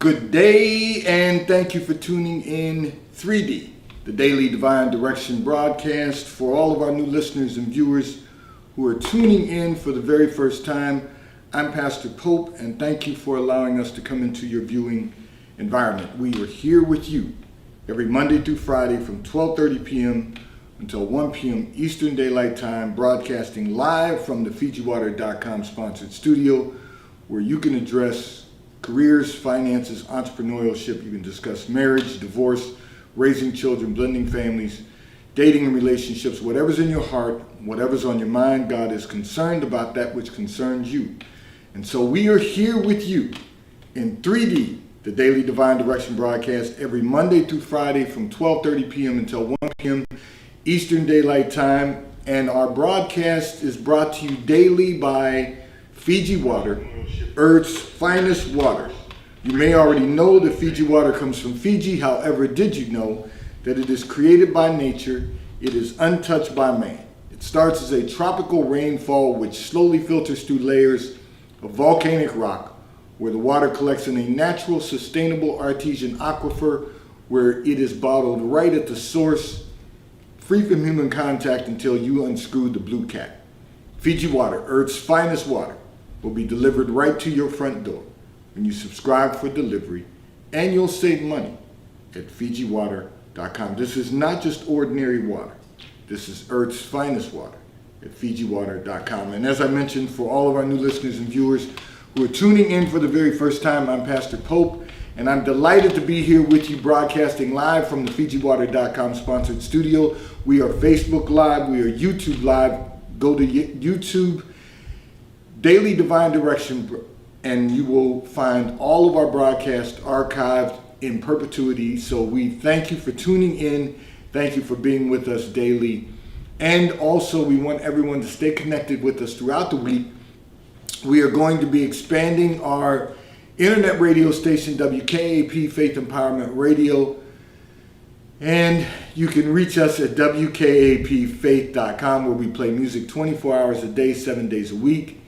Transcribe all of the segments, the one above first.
Good day, and thank you for tuning in 3D, the Daily Divine Direction broadcast. For all of our new listeners and viewers who are tuning in for the very first time, I'm Pastor Pope, and thank you for allowing us to come into your viewing environment. We are here with you every Monday through Friday from 12:30 p.m. until 1 p.m. Eastern Daylight Time, broadcasting live from the FijiWater.com sponsored studio, where you can address careers, finances, entrepreneurship. You can discuss marriage, divorce, raising children, blending families, dating and relationships, whatever's in your heart, whatever's on your mind. God is concerned about that which concerns you. And so we are here with you in 3D, the Daily Divine Direction broadcast, every Monday through Friday from 12:30 p.m. until 1 p.m. Eastern Daylight Time. And our broadcast is brought to you daily by Fiji Water, Earth's finest water. You may already know that Fiji water comes from Fiji. However, did you know that it is created by nature? It is untouched by man. It starts as a tropical rainfall which slowly filters through layers of volcanic rock, where the water collects in a natural, sustainable artesian aquifer, where it is bottled right at the source, free from human contact until you unscrew the blue cap. Fiji Water, Earth's finest water, will be delivered right to your front door when you subscribe for delivery, and you'll save money at FijiWater.com. This is not just ordinary water. This is Earth's finest water at FijiWater.com. And as I mentioned, for all of our new listeners and viewers who are tuning in for the very first time, I'm Pastor Pope, and I'm delighted to be here with you, broadcasting live from the FijiWater.com sponsored studio. We are Facebook Live, we are YouTube Live. Go to YouTube, Daily Divine Direction, and you will find all of our broadcasts archived in perpetuity. So we thank you for tuning in. Thank you for being with us daily. And also, we want everyone to stay connected with us throughout the week. We are going to be expanding our internet radio station, WKAP Faith Empowerment Radio. And you can reach us at WKAPfaith.com, where we play music 24 hours a day, 7 days a week,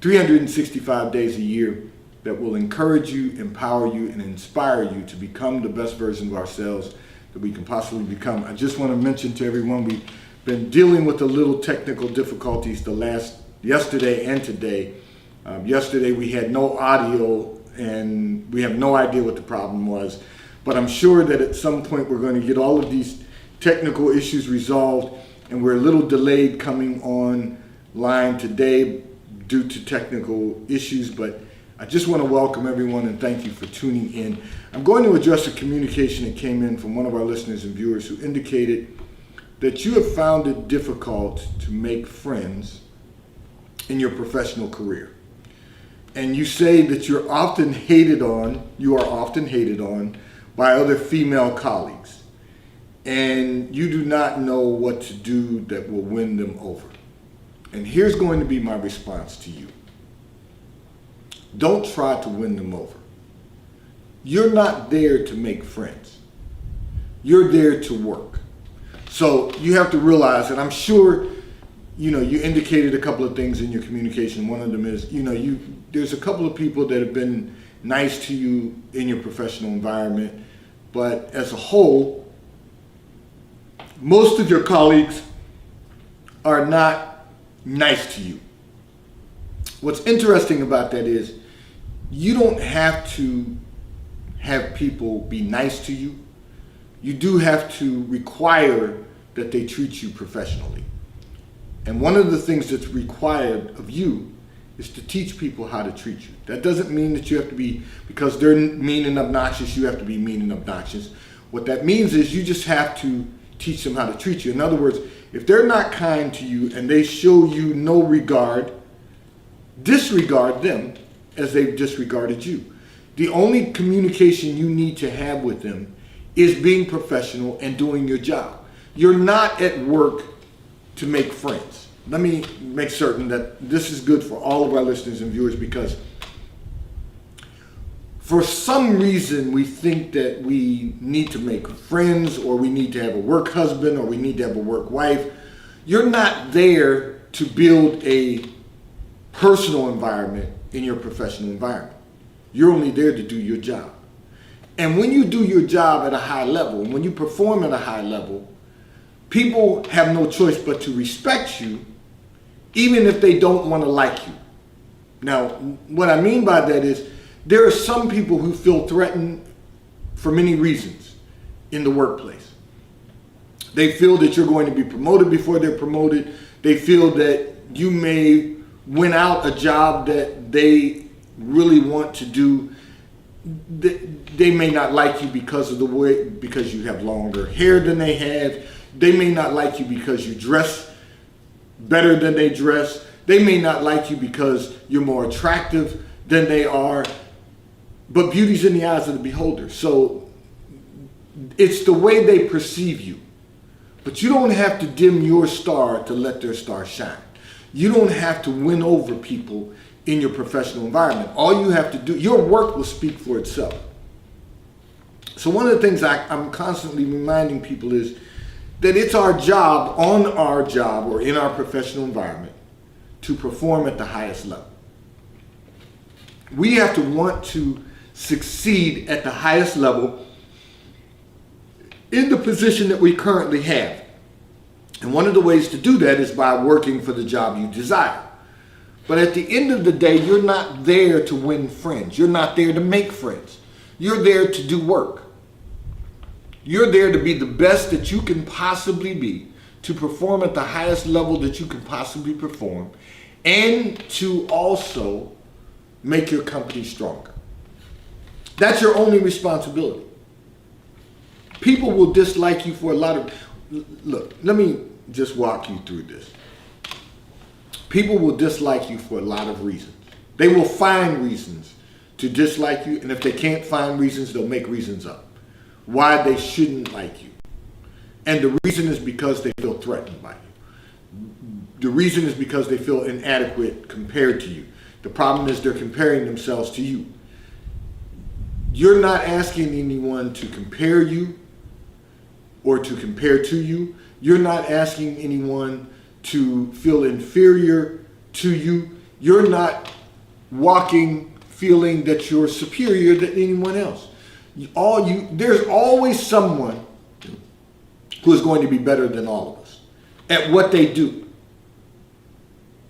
365 days a year, that will encourage you, empower you, and inspire you to become the best version of ourselves that we can possibly become. I just want to mention to everyone, we've been dealing with a little technical difficulties yesterday and today. Yesterday we had no audio, and we have no idea what the problem was. But I'm sure that at some point we're going to get all of these technical issues resolved, and we're a little delayed coming online today due to technical issues, but I just want to welcome everyone and thank you for tuning in. I'm going to address a communication that came in from one of our listeners and viewers who indicated that you have found it difficult to make friends in your professional career. And you say that you are often hated on by other female colleagues, and you do not know what to do that will win them over. And here's going to be my response to you. Don't try to win them over. You're not there to make friends. You're there to work. So you have to realize, and I'm sure, you indicated a couple of things in your communication. One of them is, there's a couple of people that have been nice to you in your professional environment, but as a whole, most of your colleagues are not nice to you. What's interesting about that is you don't have to have people be nice to you. You do have to require that they treat you professionally. And one of the things that's required of you is to teach people how to treat you. That doesn't mean that you have to be, because they're mean and obnoxious, you have to be mean and obnoxious. What that means is you just have to teach them how to treat you. In other words, if they're not kind to you and they show you no regard, disregard them as they've disregarded you. The only communication you need to have with them is being professional and doing your job. You're not at work to make friends. Let me make certain that this is good for all of our listeners and viewers, because for some reason we think that we need to make friends, or we need to have a work husband, or we need to have a work wife. You're not there to build a personal environment in your professional environment. You're only there to do your job. And when you do your job at a high level, when you perform at a high level, people have no choice but to respect you, even if they don't want to like you. Now, what I mean by that is there are some people who feel threatened for many reasons in the workplace. They feel that you're going to be promoted before they're promoted. They feel that you may win out a job that they really want to do. They may not like you because of the way, because you have longer hair than they have. They may not like you because you dress better than they dress. They may not like you because you're more attractive than they are. But beauty's in the eyes of the beholder. So it's the way they perceive you. But you don't have to dim your star to let their star shine. You don't have to win over people in your professional environment. All you have to do, your work will speak for itself. So one of the things I'm constantly reminding people is that it's our job, on our job or in our professional environment, to perform at the highest level. We have to want to succeed at the highest level in the position that we currently have. And one of the ways to do that is by working for the job you desire. But at the end of the day, you're not there to win friends. You're not there to make friends. You're there to do work. You're there to be the best that you can possibly be, to perform at the highest level that you can possibly perform, and to also make your company stronger. That's your only responsibility. People will dislike you for a lot of, look, let me just walk you through this. People will dislike you for a lot of reasons. They will find reasons to dislike you, and if they can't find reasons, they'll make reasons up why they shouldn't like you. And the reason is because they feel threatened by you. The reason is because they feel inadequate compared to you. The problem is they're comparing themselves to you. You're not asking anyone to compare you or to compare to you. You're not asking anyone to feel inferior to you. You're not walking feeling that you're superior than anyone else. There's always someone who is going to be better than all of us at what they do.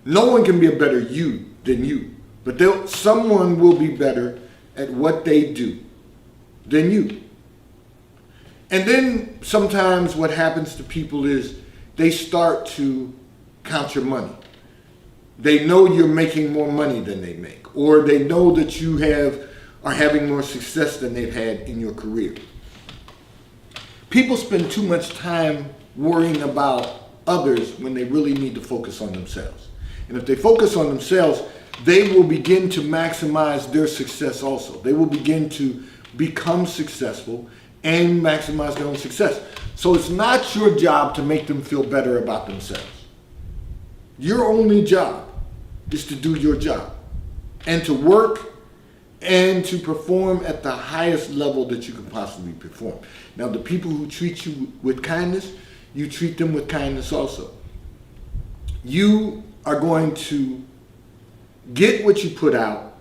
No one can be a better you than you, but someone will be better at what they do than you. And then sometimes what happens to people is they start to count your money. They know you're making more money than they make, or they know that you are having more success than they've had in your career. People spend too much time worrying about others when they really need to focus on themselves. And if they focus on themselves, they will begin to maximize their success also. They will begin to become successful and maximize their own success. So it's not your job to make them feel better about themselves. Your only job is to do your job and to work and to perform at the highest level that you can possibly perform. Now, the people who treat you with kindness, you treat them with kindness also. You are going to get what you put out,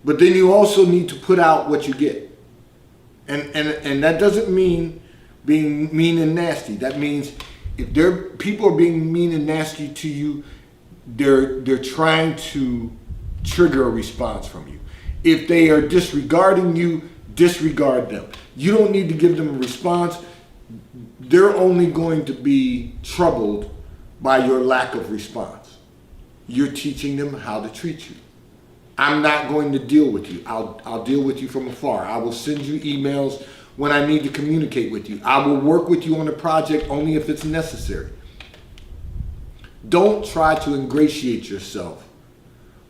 but then you also need to put out what you get. And that doesn't mean being mean and nasty. That means if people are being mean and nasty to you, they're trying to trigger a response from you. If they are disregarding you, disregard them. You don't need to give them a response. They're only going to be troubled by your lack of response. You're teaching them how to treat you. I'm not going to deal with you. I'll deal with you from afar. I will send you emails when I need to communicate with you. I will work with you on a project only if it's necessary. Don't try to ingratiate yourself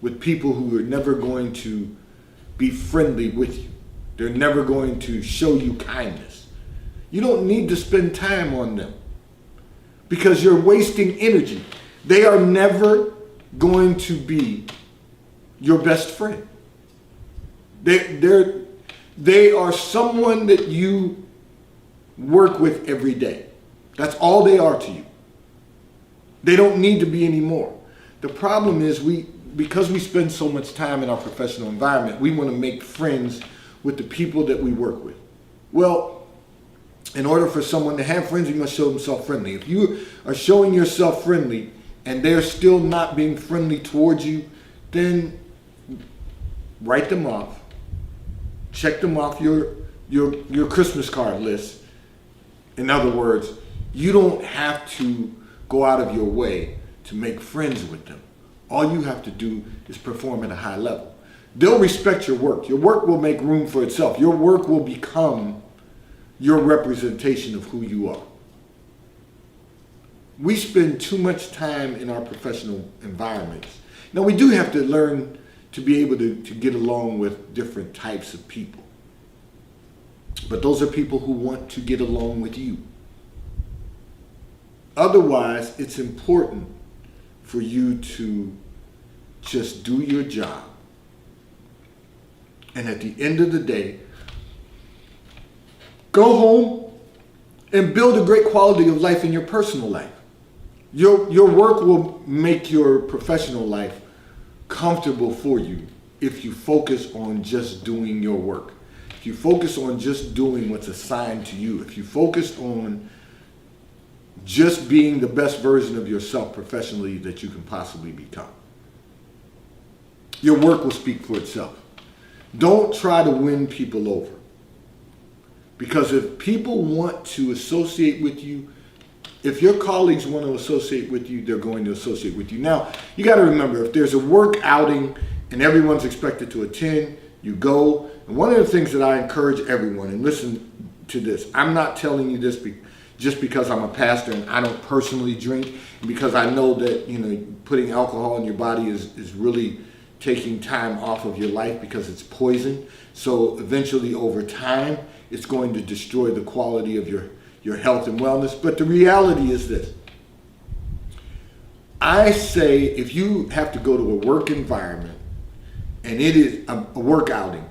with people who are never going to be friendly with you. They're never going to show you kindness. You don't need to spend time on them because you're wasting energy. They are never going to be your best friend. They are someone that you work with every day. That's all they are to you. They don't need to be any more. The problem is because we spend so much time in our professional environment, we want to make friends with the people that we work with. Well, in order for someone to have friends, you must show themselves friendly. If you are showing yourself friendly and they're still not being friendly towards you, then write them off. Check them off your Christmas card list. In other words, you don't have to go out of your way to make friends with them. All you have to do is perform at a high level. They'll respect your work. Your work will make room for itself. Your work will become your representation of who you are. We spend too much time in our professional environments. Now, we do have to learn to be able to get along with different types of people. But those are people who want to get along with you. Otherwise, it's important for you to just do your job. And at the end of the day, go home and build a great quality of life in your personal life. Your work will make your professional life comfortable for you if you focus on just doing your work. If you focus on just doing what's assigned to you, if you focus on just being the best version of yourself professionally that you can possibly become, your work will speak for itself. Don't try to win people over. Because if people want to associate with you, if your colleagues want to associate with you, they're going to associate with you. Now, you got to remember, if there's a work outing and everyone's expected to attend, you go. And one of the things that I encourage everyone, and listen to this, I'm not telling you this just because I'm a pastor and I don't personally drink, and because I know that, putting alcohol in your body is really taking time off of your life because it's poison. So eventually, over time, it's going to destroy the quality of your health and wellness. But the reality is this. I say if you have to go to a work environment and it is a work outing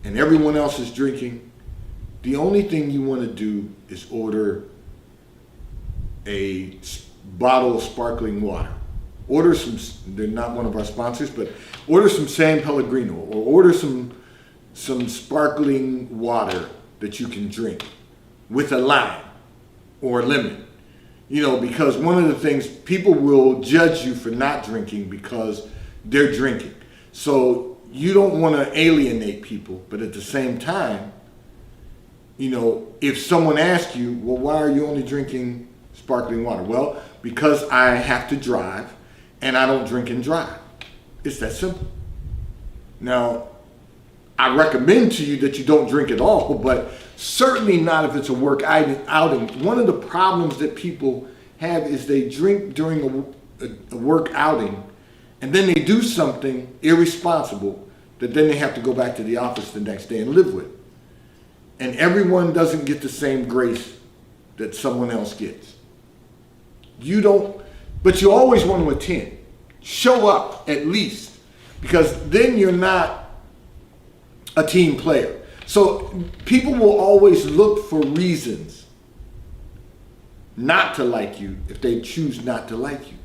and everyone else is drinking, the only thing you want to do is order a bottle of sparkling water. Order some, they're not one of our sponsors, but order some San Pellegrino or order some sparkling water that you can drink with a lime or a lemon. Because one of the things, people will judge you for not drinking because they're drinking. So you don't want to alienate people, but at the same time, if someone asks you, well, why are you only drinking sparkling water? Well, because I have to drive and I don't drink and drive. It's that simple. Now, I recommend to you that you don't drink at all, but certainly not if it's a work outing. One of the problems that people have is they drink during a work outing and then they do something irresponsible that then they have to go back to the office the next day and live with. And everyone doesn't get the same grace that someone else gets. You don't, but you always want to attend. Show up at least, because then you're not a team player. So people will always look for reasons not to like you if they choose not to like you.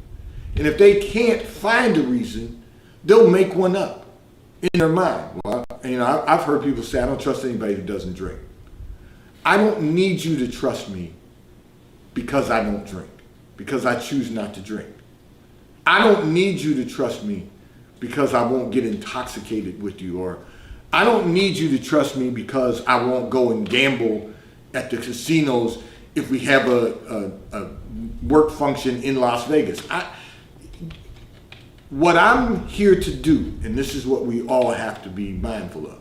And if they can't find a reason, they'll make one up in their mind. Well, I've heard people say, I don't trust anybody who doesn't drink. I don't need you to trust me because I don't drink, because I choose not to drink. I don't need you to trust me because I won't get intoxicated with you, or I don't need you to trust me because I won't go and gamble at the casinos if we have a work function in Las Vegas. What I'm here to do, and this is what we all have to be mindful of,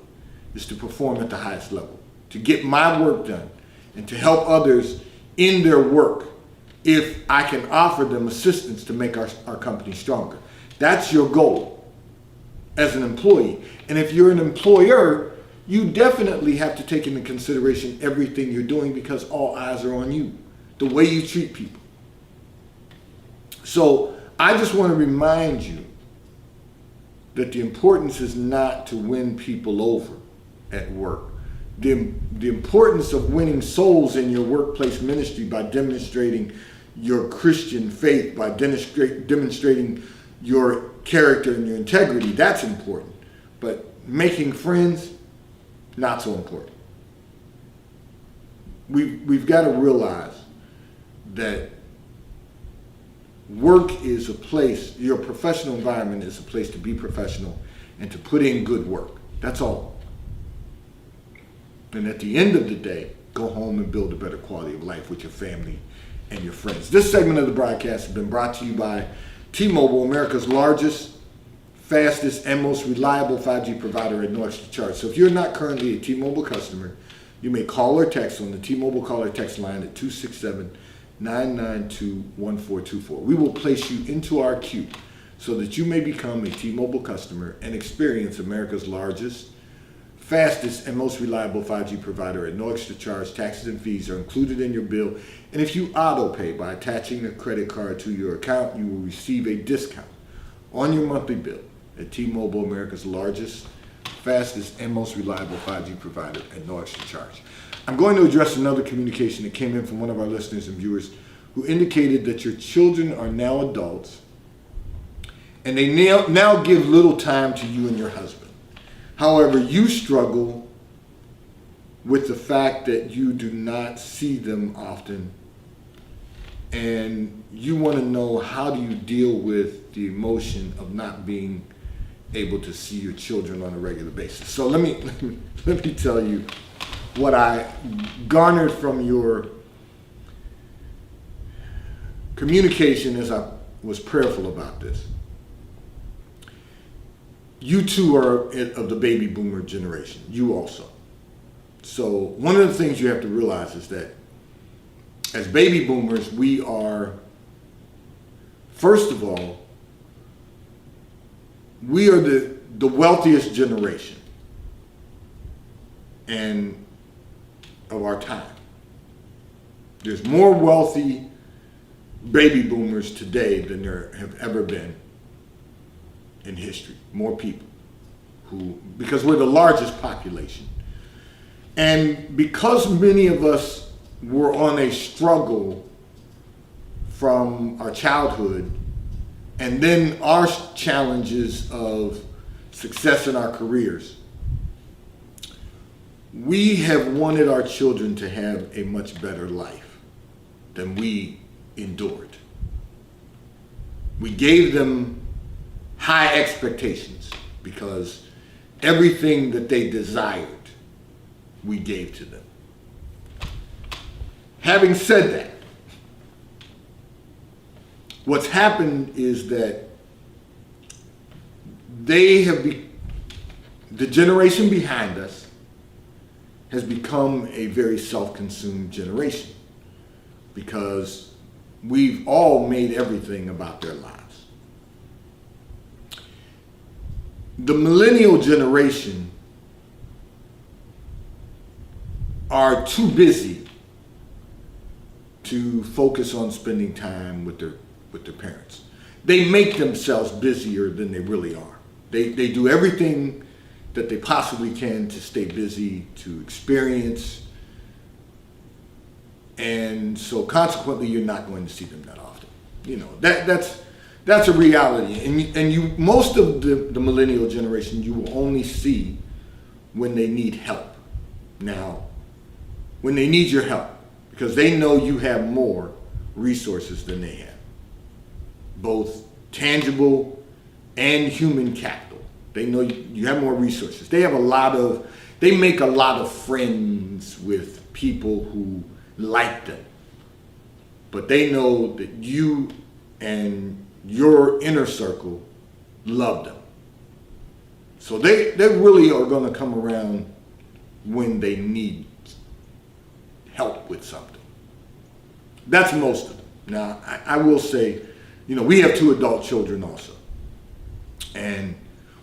is to perform at the highest level, to get my work done, and to help others in their work if I can offer them assistance to make our company stronger. That's your goal as an employee. And if you're an employer, you definitely have to take into consideration everything you're doing, because all eyes are on you, the way you treat people. So I just want to remind you that the importance is not to win people over at work. The importance of winning souls in your workplace ministry by demonstrating your Christian faith, by demonstrating your character and your integrity, that's important. But making friends, not so important. we've got to realize that work is a place, your professional environment is a place to be professional and to put in good work. That's all. And at the end of the day, go home and build a better quality of life with your family and your friends. This segment of the broadcast has been brought to you by T-Mobile, America's largest, fastest, and most reliable 5G provider at no extra charge. So if you're not currently a T-Mobile customer, you may call or text on the T-Mobile call or text line at 267-992-1424. We will place you into our queue so that you may become a T-Mobile customer and experience America's largest, fastest, and most reliable 5G provider at no extra charge. Taxes and fees are included in your bill. And if you auto pay by attaching a credit card to your account, you will receive a discount on your monthly bill at T-Mobile, America's largest, fastest, and most reliable 5G provider at no extra charge. I'm going to address another communication that came in from one of our listeners and viewers who indicated that your children are now adults and they now give little time to you and your husband. However, you struggle with the fact that you do not see them often, and you want to know, how do you deal with the emotion of not being able to see your children on a regular basis? So let me tell you what I garnered from your communication as I was prayerful about this. You too are of the baby boomer generation. You also. So one of the things you have to realize is that as baby boomers, we are, first of all, we are the wealthiest generation and of our time. There's more wealthy baby boomers today than there have ever been in history. More people because we're the largest population. And because many of us were on a struggle from our childhood, and then our challenges of success in our careers, we have wanted our children to have a much better life than we endured. We gave them high expectations because everything that they desired, we gave to them. Having said that, what's happened is that the generation behind us has become a very self-consumed generation because we've all made everything about their lives. The millennial generation are too busy to focus on spending time with their parents. They make themselves busier than they really are. They do everything that they possibly can to stay busy, to experience, and so consequently you're not going to see them that often. You know, that's a reality. And you most of the millennial generation you will only see when they need help. Now, when they need your help, because they know you have more resources than they have, both tangible and human capital. They know you have more resources. They make a lot of friends with people who like them, but they know that you and your inner circle love them. So they really are going to come around when they need help with something. That's most of them. Now, I will say, we have 2 adult children also. And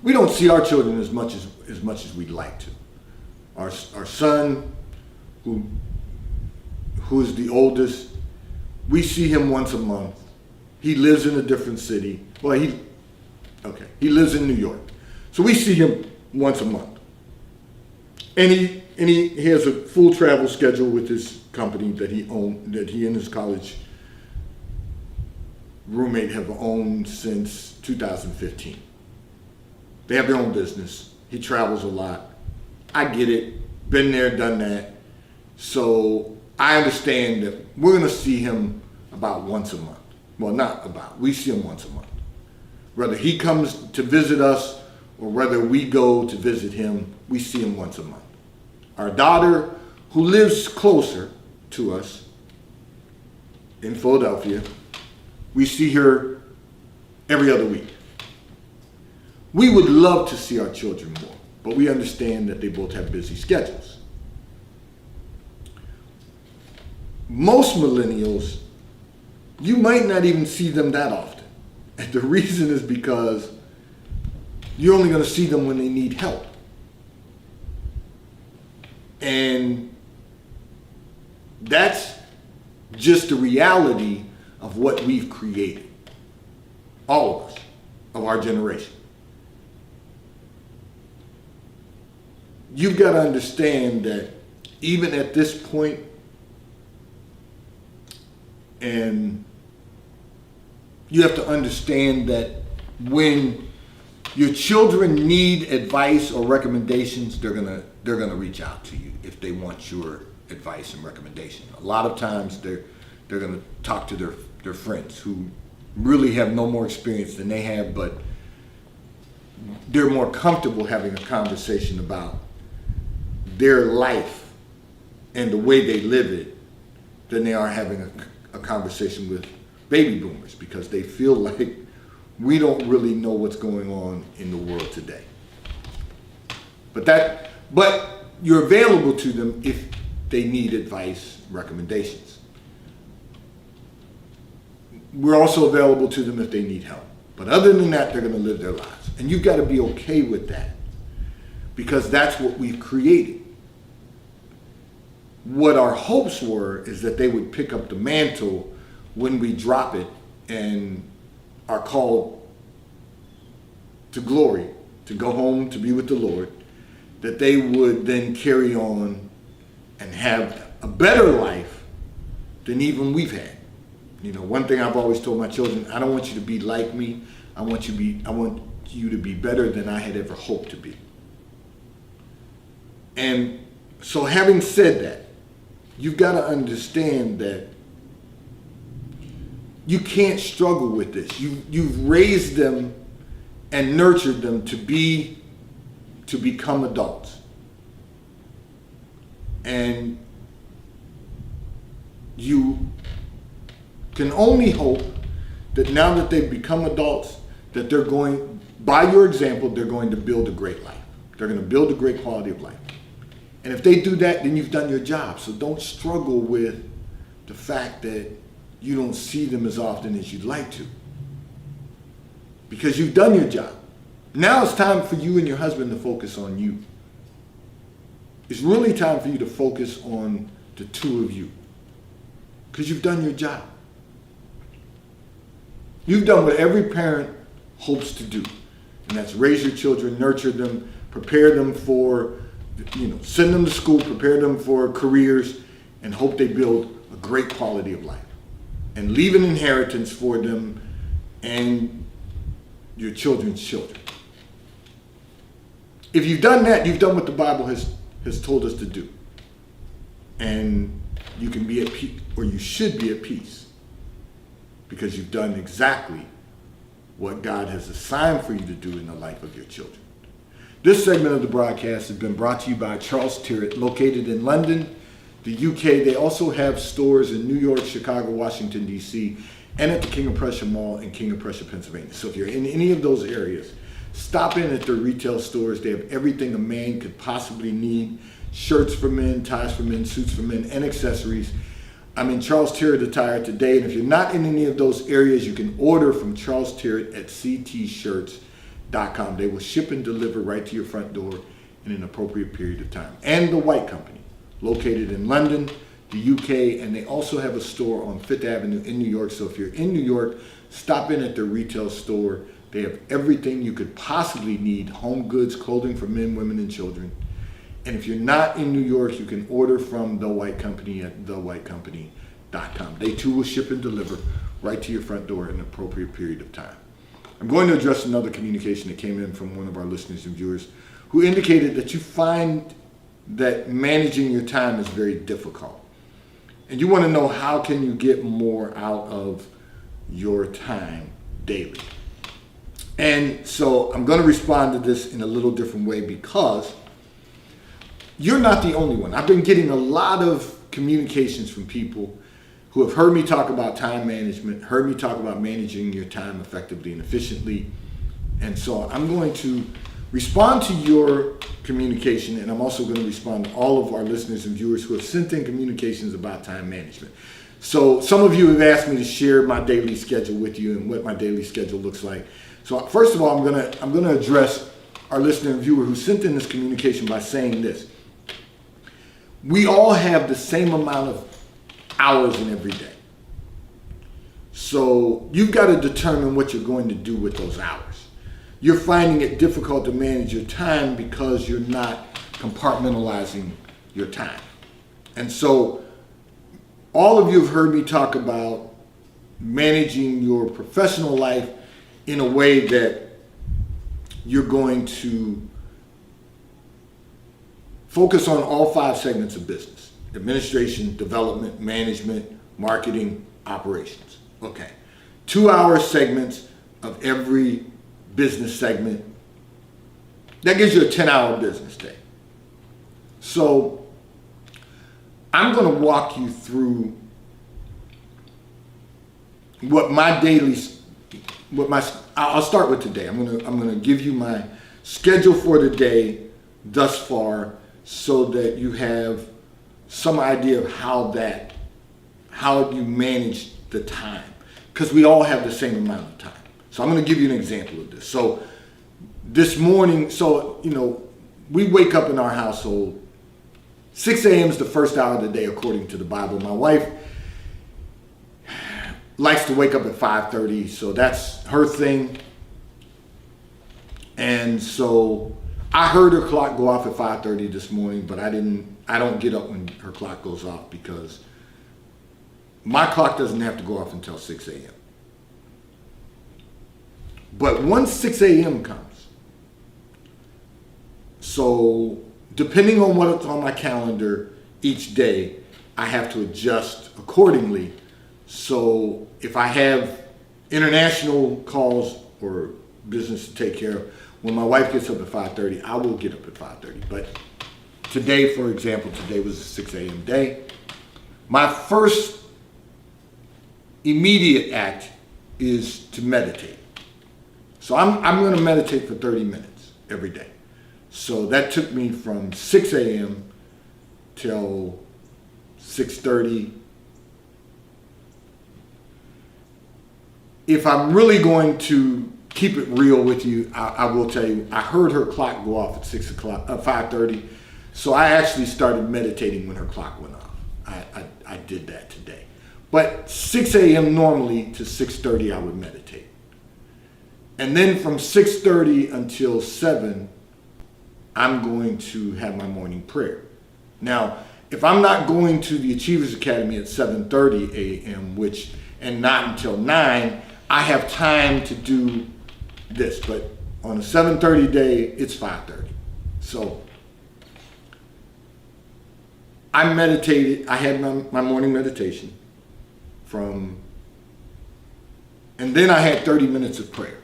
we don't see our children as much as we'd like to. Our son, who is the oldest, we see him once a month. He lives in a different city. Well, he lives in New York. So we see him once a month. And he has a full travel schedule with his company that he and his college roommate have owned since 2015. They have their own business. He travels a lot. I get it. Been there, done that. So I understand that we're going to see him about once a month. Well, not about. We see him once a month. Whether he comes to visit us or whether we go to visit him, we see him once a month. Our daughter, who lives closer to us in Philadelphia, we see her every other week. We would love to see our children more, but we understand that they both have busy schedules. Most millennials, you might not even see them that often. And the reason is because you're only going to see them when they need help. And that's just the reality of what we've created. All of us, of our generation. You've got to understand that even at this point, and you have to understand that when your children need advice or recommendations, they're gonna reach out to you if they want your advice and recommendation. A lot of times they're gonna talk to their friends who really have no more experience than they have, but they're more comfortable having a conversation about their life and the way they live it than they are having a conversation with baby boomers, because they feel like we don't really know what's going on in the world today. But you're available to them if they need advice, recommendations. We're also available to them if they need help. But other than that, they're going to live their lives. And you've got to be okay with that, because that's what we've created. What our hopes were is that they would pick up the mantle when we drop it and are called to glory, to go home to be with the Lord, that they would then carry on and have a better life than even we've had. You know, one thing I've always told my children, I don't want you to be like me. I want you to be better than I had ever hoped to be. And so having said that, you've got to understand that you can't struggle with this. You've raised them and nurtured them to become adults. And you can only hope that now that they've become adults, that they're going, by your example, they're going to build a great life. They're going to build a great quality of life. And if they do that, then you've done your job. So don't struggle with the fact that you don't see them as often as you'd like to, because you've done your job. Now it's time for you and your husband to focus on you. It's really time for you to focus on the two of you, because you've done your job. You've done what every parent hopes to do, and that's raise your children, nurture them, prepare them for, send them to school, prepare them for careers, and hope they build a great quality of life and leave an inheritance for them and your children's children. If you've done that, you've done what the Bible has told us to do. And you can be at peace, or you should be at peace, because you've done exactly what God has assigned for you to do in the life of your children. This segment of the broadcast has been brought to you by Charles Tyrwhitt, located in London, the UK. They also have stores in New York, Chicago, Washington, D.C., and at the King of Prussia Mall in King of Prussia, Pennsylvania. So if you're in any of those areas, stop in at their retail stores. They have everything a man could possibly need: shirts for men, ties for men, suits for men, and accessories. I'm in Charles Tyrwhitt attire today, and if you're not in any of those areas, you can order from Charles Tyrwhitt at ctshirts.com. They will ship and deliver right to your front door in an appropriate period of time. And The White Company, located in London, the UK, and they also have a store on Fifth Avenue in New York. So if you're in New York, stop in at their retail store. They have everything you could possibly need: home goods, clothing for men, women, and children. And if you're not in New York, you can order from The White Company at thewhitecompany.com. They too will ship and deliver right to your front door in an appropriate period of time. I'm going to address another communication that came in from one of our listeners and viewers, who indicated that you find that managing your time is very difficult. And you want to know how can you get more out of your time daily. And so I'm going to respond to this in a little different way because you're not the only one. I've been getting a lot of communications from people who have heard me talk about time management, heard me talk about managing your time effectively and efficiently. And so I'm going to respond to your communication, and I'm also going to respond to all of our listeners and viewers who have sent in communications about time management. So some of you have asked me to share my daily schedule with you and what my daily schedule looks like. So first of all, I'm going to address our listener and viewer who sent in this communication by saying this. We all have the same amount of hours in every day. So you've got to determine what you're going to do with those hours. You're finding it difficult to manage your time because you're not compartmentalizing your time. And so all of you have heard me talk about managing your professional life in a way that you're going to focus on all 5 segments of business: administration, development, management, marketing, operations. Okay. 2-hour segments of every business segment. That gives you a 10-hour business day. So I'm going to walk you through I'll start with today. I'm going to give you my schedule for the day thus far so that you have some idea of how you manage the time, because we all have the same amount of time. So I'm going to give you an example of this. So this morning, we wake up in our household. 6 a.m. is the first hour of the day according to the Bible. My wife likes to wake up at 5:30, so that's her thing. And so I heard her clock go off at 5:30 this morning, but I don't get up when her clock goes off because my clock doesn't have to go off until 6 a.m. But once 6 a.m. comes, so depending on what's on my calendar each day, I have to adjust accordingly. So if I have international calls or business to take care of, when my wife gets up at 5:30, I will get up at 5:30. But today, for example, today was a 6 a.m. day. My first immediate act is to meditate. So I'm going to meditate for 30 minutes every day. So that took me from 6 a.m. till 6:30. If I'm really going to keep it real with you, I will tell you, I heard her clock go off at 5:30. So I actually started meditating when her clock went off. I did that today. But 6 a.m. normally to 6:30, I would meditate. And then from 6:30 until 7, I'm going to have my morning prayer. Now, if I'm not going to the Achievers Academy at 7:30 a.m., and not until 9, I have time to do this. But on a 7:30 day, it's 5:30. So I meditated. I had my morning meditation and then I had 30 minutes of prayer.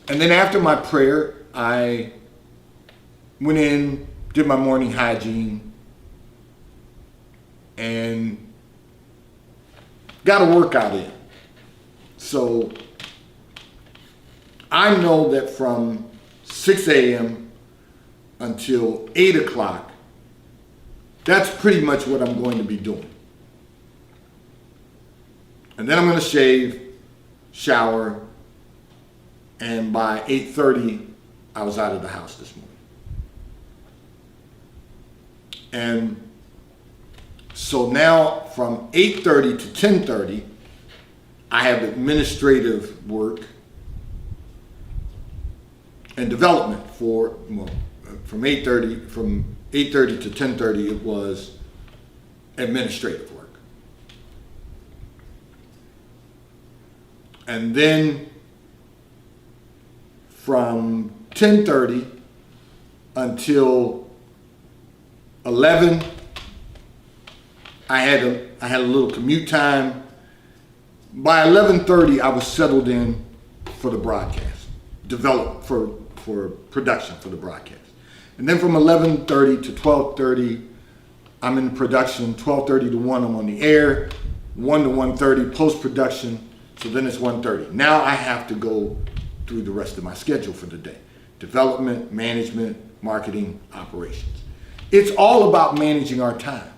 And then after my prayer, I went in, did my morning hygiene, and got a workout in. So I know that from 6 a.m. until 8 o'clock, that's pretty much what I'm going to be doing. And then I'm going to shave, shower, and by 8:30, I was out of the house this morning. And so now from 8:30 to 10:30, I have administrative work and development from 8:30 to 10:30, it was administrative work. And then from 10:30 until 11, I had a little commute time. By 11:30, I was settled in for the broadcast, developed for production for the broadcast. And then from 11:30 to 12:30, I'm in production. 12:30 to 1, I'm on the air. 1 to 1:30, post-production. So then it's 1:30. Now I have to go through the rest of my schedule for the day. Development, management, marketing, operations. It's all about managing our time.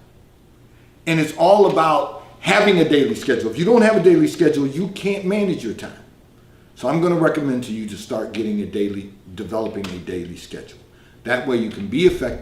And it's all about having a daily schedule. If you don't have a daily schedule, you can't manage your time. So I'm going to recommend to you to start developing a daily schedule. That way you can be effective